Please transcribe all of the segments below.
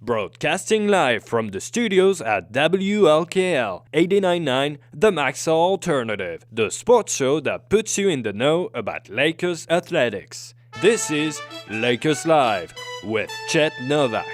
Broadcasting live from the studios at WLKL 89.9 The Maxa Alternative, the sports show that puts you in the know about Lakers athletics. This is Lakers Live with Chet Novak.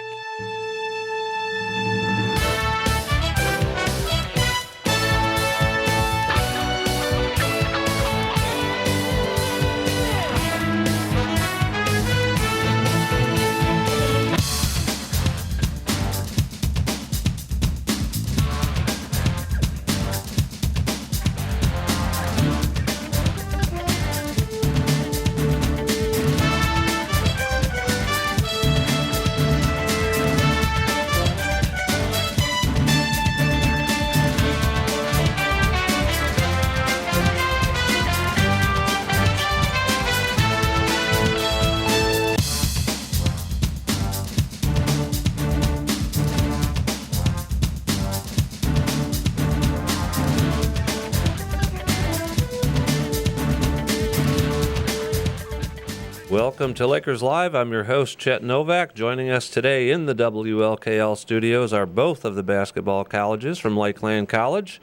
Welcome to Lakers Live. I'm your host, Chet Novak. Joining us today in the WLKL studios are both of the basketball colleges from Lakeland College.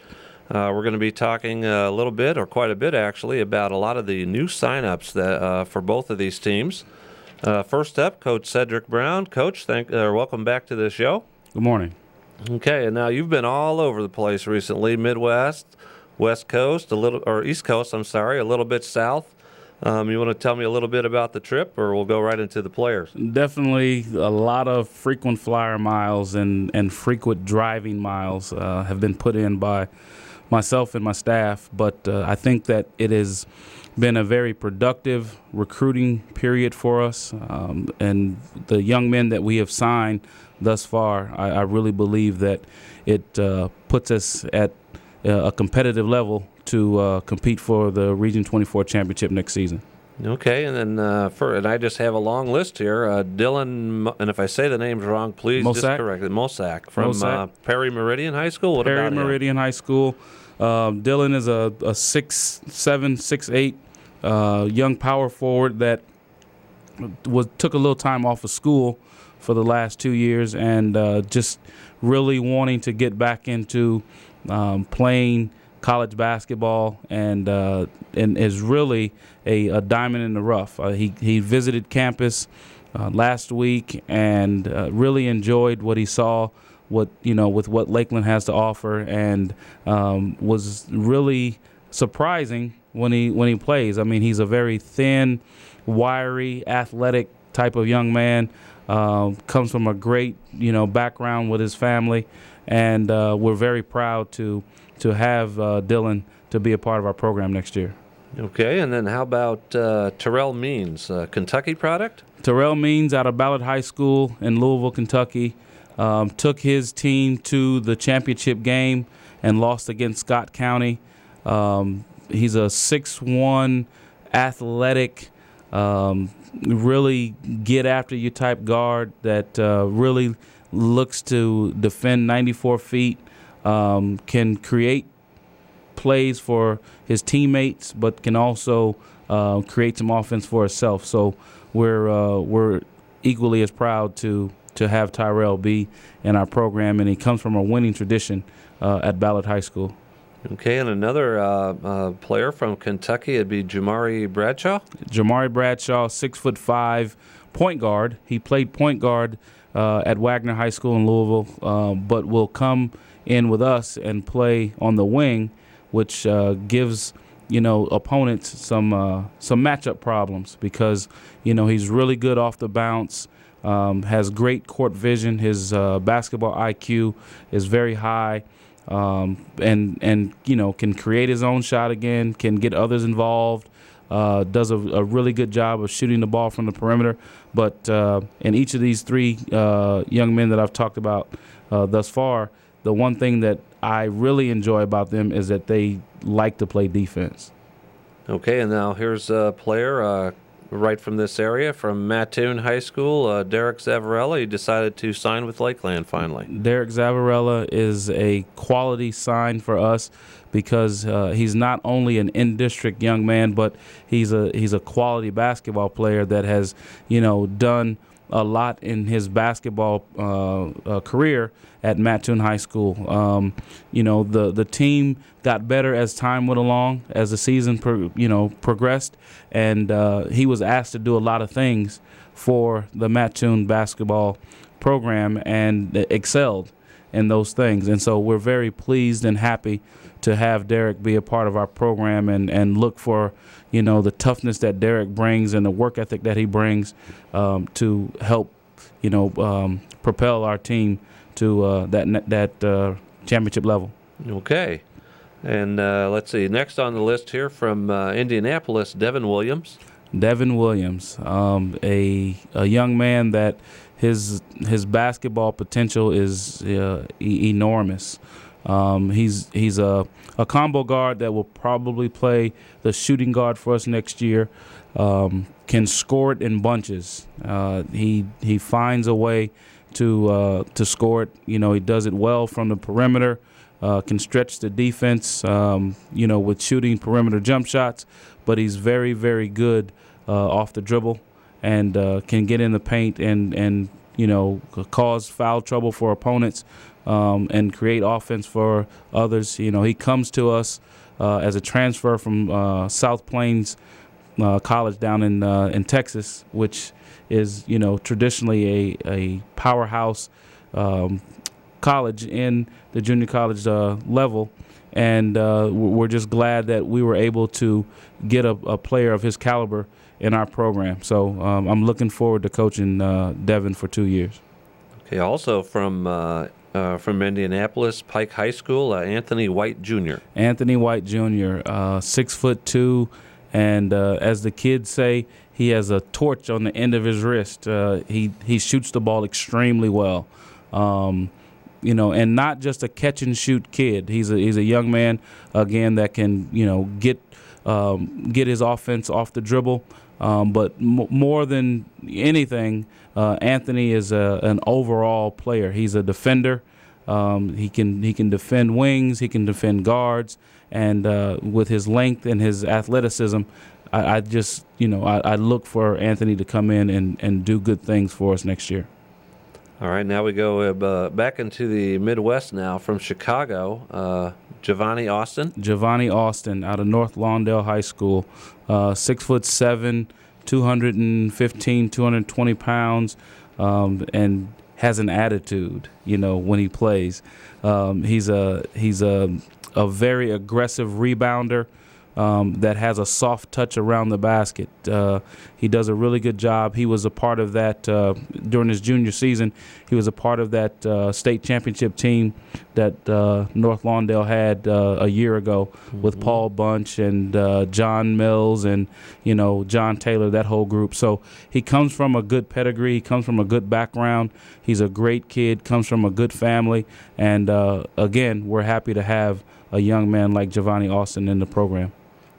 We're going to be talking a little bit, or quite a bit actually, about a lot of the new signups that for both of these teams. First up, Coach Cedric Brown. Coach, welcome back to the show. Good morning. Okay, and now you've been all over the place recently, Midwest, West Coast, East Coast, a little bit south. You want to tell me a little bit about the trip, or we'll go right into the players? Definitely a lot of frequent flyer miles and frequent driving miles have been put in by myself and my staff, but I think that it has been a very productive recruiting period for us, and the young men that we have signed thus far, I really believe that it puts us at a competitive level to compete for the Region 24 championship next season. Okay, and then and I just have a long list here. Dylan, and if I say the names wrong, please Mosak. Just correct it. Mosak from Perry Meridian High School. What Perry about Meridian High School. Dylan is a 6'7", 6'8", young power forward that took a little time off of school for the last 2 years and just really wanting to get back into playing college basketball and is really a diamond in the rough. He visited campus last week and really enjoyed what he saw, with what Lakeland has to offer, and was really surprising when he plays. I mean, he's a very thin, wiry, athletic type of young man. Comes from a great background with his family, and we're very proud to have Dylan to be a part of our program next year. Okay, and then how about Terrell Means, Kentucky product? Terrell Means out of Ballard High School in Louisville, Kentucky, took his team to the championship game and lost against Scott County. He's a 6'1", athletic, really get after you type guard that really looks to defend 94 feet. Can create plays for his teammates, but can also create some offense for himself. So we're equally as proud to have Tyrell be in our program, and he comes from a winning tradition at Ballard High School. Okay, and another player from Kentucky, it'd be Jamari Bradshaw. Jamari Bradshaw, 6'5", point guard. He played point guard at Wagner High School in Louisville, but will come in with us and play on the wing, which gives opponents some matchup problems because he's really good off the bounce, has great court vision. His basketball IQ is very high, and can create his own shot again, can get others involved. Does a really good job of shooting the ball from the perimeter. But in each of these three young men that I've talked about thus far, the one thing that I really enjoy about them is that they like to play defense. Okay, and now here's a player right from this area, from Mattoon High School, Derek Zavarella. He decided to sign with Lakeland finally. Derek Zavarella is a quality sign for us because he's not only an in-district young man, but he's a quality basketball player that has, done a lot in his basketball career at Mattoon High School. The team got better as time went along, as the season progressed, and he was asked to do a lot of things for the Mattoon basketball program and excelled in those things. And so we're very pleased and happy to have Derek be a part of our program and look for, the toughness that Derek brings and the work ethic that he brings to help, propel our team to that championship level. Okay. And let's see, next on the list here from Indianapolis, Devin Williams. Devin Williams, a young man that his basketball potential is enormous. He's a combo guard that will probably play the shooting guard for us next year. Can score it in bunches. He finds a way to score it. He does it well from the perimeter. Can stretch the defense. With shooting perimeter jump shots, but he's very, very good off the dribble and can get in the paint and cause foul trouble for opponents. And create offense for others. He comes to us as a transfer from South Plains College down in Texas, which is traditionally a powerhouse college in the junior college level. And we're just glad that we were able to get a player of his caliber in our program. So I'm looking forward to coaching Devin for 2 years. Okay, also from Indianapolis, Pike High School, Anthony White Jr. Anthony White Jr., 6'2", and as the kids say, he has a torch on the end of his wrist. He shoots the ball extremely well, and not just a catch and shoot kid. He's a young man again that can get his offense off the dribble. But more than anything, Anthony is an overall player. He's a defender. He can defend wings. He can defend guards. And with his length and his athleticism, I look for Anthony to come in and do good things for us next year. All right, now we go back into the Midwest now from Chicago. Giovanni Austin. Giovanni Austin out of North Lawndale High School, 6'7", 215, 220 pounds, and has an attitude. When he plays, he's a very aggressive rebounder. That has a soft touch around the basket. He does a really good job. He was a part of that during his junior season. He was a part of that state championship team that North Lawndale had a year ago with Paul Bunch and John Mills and John Taylor, that whole group. So he comes from a good pedigree. He comes from a good background. He's a great kid. Comes from a good family. And again, we're happy to have a young man like Giovanni Austin in the program.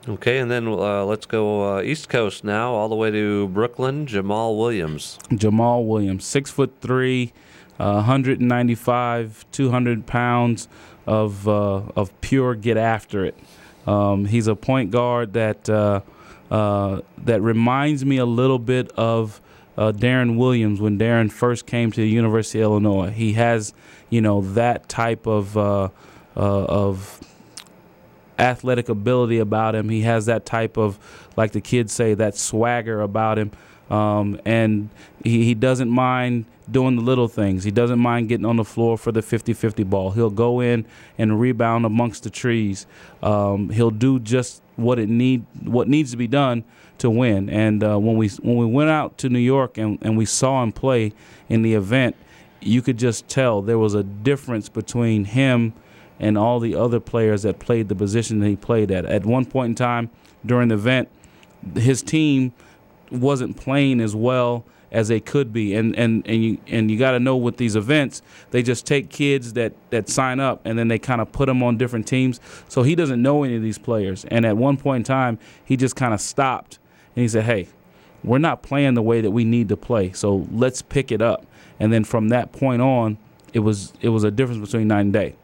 Okay, and then let's go East Coast now, all the way to Brooklyn. Jamal Williams. Jamal Williams, 6'3", 195, 200 pounds of pure get after it. He's a point guard that reminds me a little bit of Darren Williams when Darren first came to the University of Illinois. He has that type of athletic ability about him. He has that type of, like the kids say, that swagger about him. And he doesn't mind doing the little things. He doesn't mind getting on the floor for the 50-50 ball. He'll go in and rebound amongst the trees. He'll do just what needs to be done to win. And when we went out to New York and we saw him play in the event, you could just tell there was a difference between him and all the other players that played the position that he played at. At one point in time during the event, his team wasn't playing as well as they could be. And you got to know with these events, they just take kids that sign up and then they kind of put them on different teams. So he doesn't know any of these players. And at one point in time, he just kind of stopped and he said, hey, we're not playing the way that we need to play, so let's pick it up. And then from that point on, it was a difference between night and day.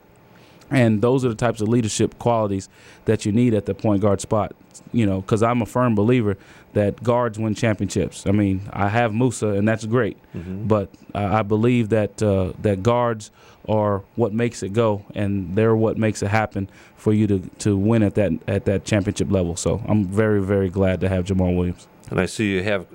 And those are the types of leadership qualities that you need at the point guard spot, because I'm a firm believer that guards win championships. I mean, I have Musa, and that's great, but I believe that that guards are what makes it go, and they're what makes it happen for you to win at that championship level. So I'm very, very glad to have Jamal Williams. And I see you have